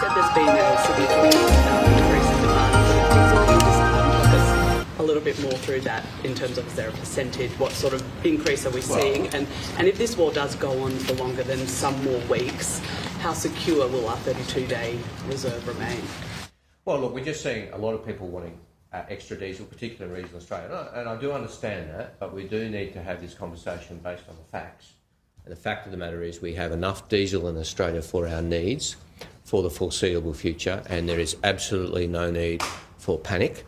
said there's been a significant increase in demand for diesel. Can you just talk us a little bit more through that in terms of, is there a percentage, what sort of increase are we seeing? And if this war does go on for longer than some more weeks, how secure will our 32-day reserve remain? Well, look, we're just seeing a lot of people wanting extra diesel, particularly in regional Australia. And I do understand that, but we do need to have this conversation based on the facts. And the fact of the matter is we have enough diesel in Australia for our needs for the foreseeable future, and there is absolutely no need for panic.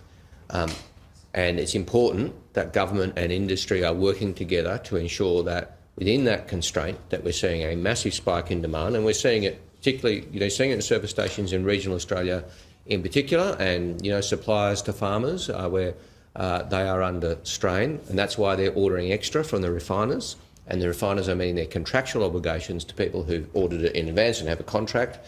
And it's important that government and industry are working together to ensure that within that constraint that we're seeing a massive spike in demand, and we're seeing it particularly, seeing it in service stations in regional Australia in particular, and suppliers to farmers where they are under strain, and that's why they're ordering extra from the refiners, and the refiners are meeting their contractual obligations to people who've ordered it in advance and have a contract.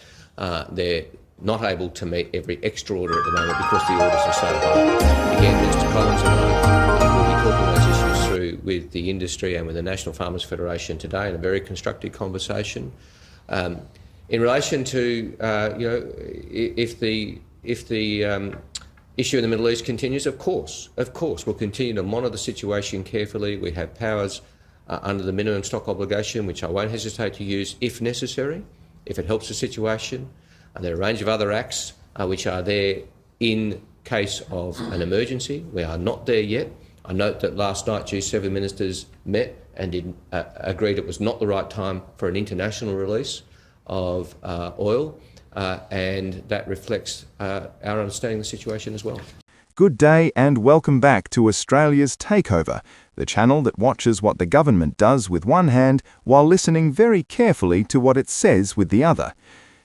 They're not able to meet every extra order at the moment because the orders are so high. Again, Mr Collins and I will be talking those issues through with the industry and with the National Farmers Federation today in a very constructive conversation. In relation to, if the issue in the Middle East continues, of course, we'll continue to monitor the situation carefully. We have powers under the minimum stock obligation, which I won't hesitate to use if necessary, if it helps the situation. And there are a range of other acts which are there in case of an emergency. We are not there yet. I note that last night G7 ministers met and agreed it was not the right time for an international release of oil, and that reflects our understanding of the situation as well. Good day and welcome back to Australia's TakeOver, the channel that watches what the government does with one hand while listening very carefully to what it says with the other.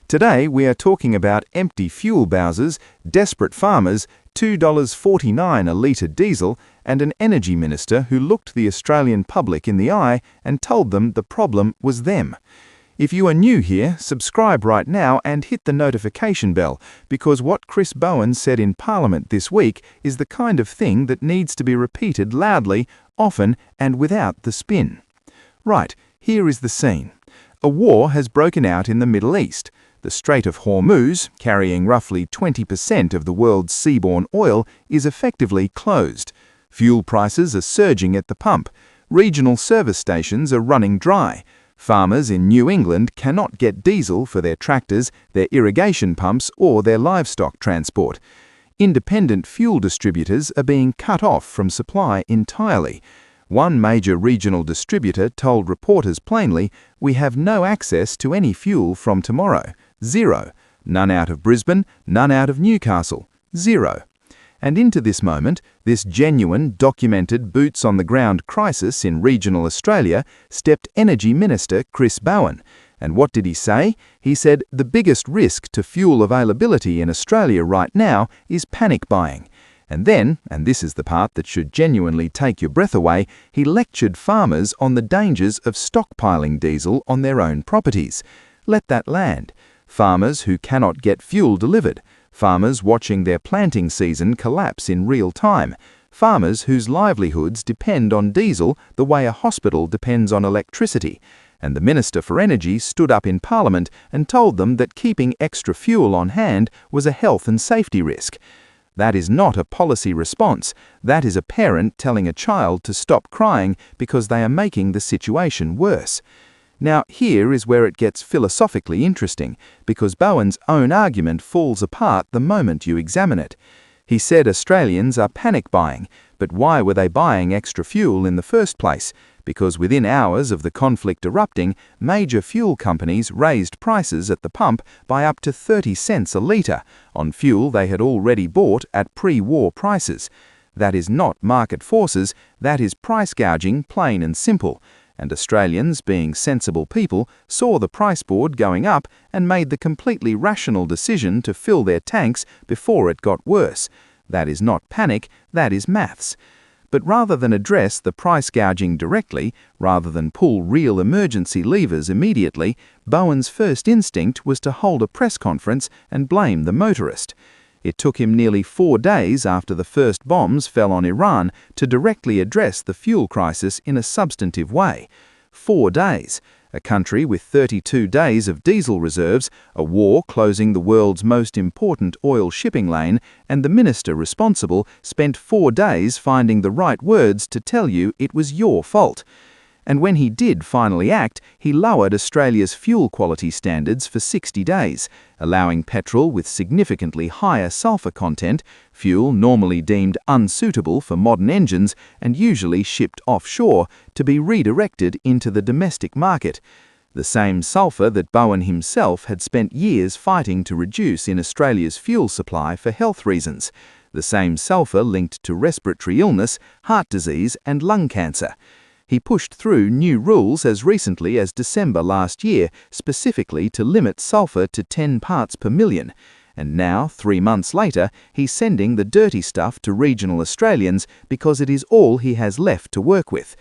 Today we are talking about empty fuel bowsers, desperate farmers, $2.49 a litre diesel, and an energy minister who looked the Australian public in the eye and told them the problem was them. If you are new here, subscribe right now and hit the notification bell, because what Chris Bowen said in Parliament this week is the kind of thing that needs to be repeated loudly, often, and without the spin. Right, here is the scene. A war has broken out in the Middle East. The Strait of Hormuz, carrying roughly 20% of the world's seaborne oil, is effectively closed. Fuel prices are surging at the pump. Regional service stations are running dry. Farmers in New England cannot get diesel for their tractors, their irrigation pumps, or their livestock transport. Independent fuel distributors are being cut off from supply entirely. One major regional distributor told reporters plainly, "We have no access to any fuel from tomorrow. Zero. None out of Brisbane, none out of Newcastle. Zero." And into this moment, this genuine, documented, boots-on-the-ground crisis in regional Australia, stepped Energy Minister Chris Bowen. And what did he say? He said the biggest risk to fuel availability in Australia right now is panic buying. And then, and this is the part that should genuinely take your breath away, he lectured farmers on the dangers of stockpiling diesel on their own properties. Let that land. Farmers who cannot get fuel delivered. Farmers watching their planting season collapse in real time. Farmers whose livelihoods depend on diesel the way a hospital depends on electricity. And the Minister for Energy stood up in Parliament and told them that keeping extra fuel on hand was a health and safety risk. That is not a policy response. That is a parent telling a child to stop crying because they are making the situation worse. Now, here is where it gets philosophically interesting, because Bowen's own argument falls apart the moment you examine it. He said Australians are panic buying, but why were they buying extra fuel in the first place? Because within hours of the conflict erupting, major fuel companies raised prices at the pump by up to 30 cents a litre on fuel they had already bought at pre-war prices. That is not market forces, that is price gouging, plain and simple. And Australians, being sensible people, saw the price board going up and made the completely rational decision to fill their tanks before it got worse. That is not panic, that is maths. But rather than address the price gouging directly, rather than pull real emergency levers immediately, Bowen's first instinct was to hold a press conference and blame the motorist. It took him nearly 4 days after the first bombs fell on Iran to directly address the fuel crisis in a substantive way. 4 days. a country with 32 days of diesel reserves, a war closing the world's most important oil shipping lane, and the minister responsible spent 4 days finding the right words to tell you it was your fault. And when he did finally act, he lowered Australia's fuel quality standards for 60 days, allowing petrol with significantly higher sulphur content, fuel normally deemed unsuitable for modern engines and usually shipped offshore, to be redirected into the domestic market. The same sulphur that Bowen himself had spent years fighting to reduce in Australia's fuel supply for health reasons. The same sulphur linked to respiratory illness, heart disease and lung cancer. He pushed through new rules as recently as December last year, specifically to limit sulphur to 10 parts per million. And now, 3 months later, he's sending the dirty stuff to regional Australians because it is all he has left to work with.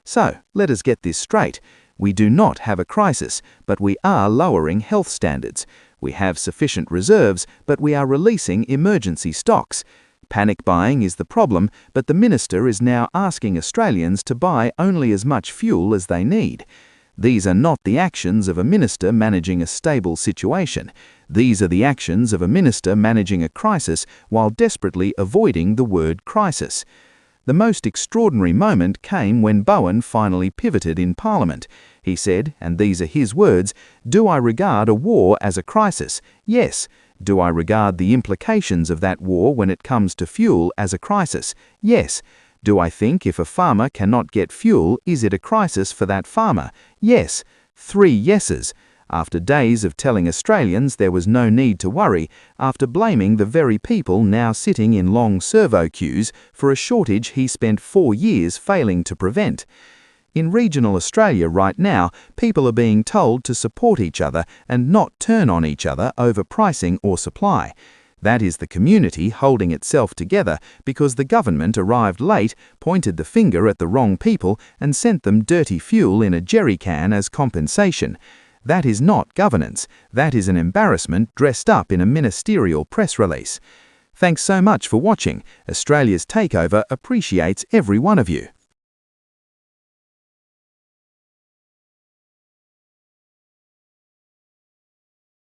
So, let us get this straight. We do not have a crisis, but we are lowering health standards. We have sufficient reserves, but we are releasing emergency stocks. Panic buying is the problem, but the minister is now asking Australians to buy only as much fuel as they need. These are not the actions of a minister managing a stable situation. These are the actions of a minister managing a crisis while desperately avoiding the word crisis. The most extraordinary moment came when Bowen finally pivoted in Parliament. He said, and these are his words, "Do I regard a war as a crisis? Yes. Do I regard the implications of that war when it comes to fuel as a crisis? Yes. Do I think if a farmer cannot get fuel, is it a crisis for that farmer? Yes." 3 yeses. After days of telling Australians there was no need to worry, after blaming the very people now sitting in long servo queues for a shortage he spent 4 years failing to prevent. In regional Australia right now, people are being told to support each other and not turn on each other over pricing or supply. That is the community holding itself together because the government arrived late, pointed the finger at the wrong people and sent them dirty fuel in a jerry can as compensation. That is not governance. That is an embarrassment dressed up in a ministerial press release. Thanks so much for watching. Australia's Takeover appreciates every one of you.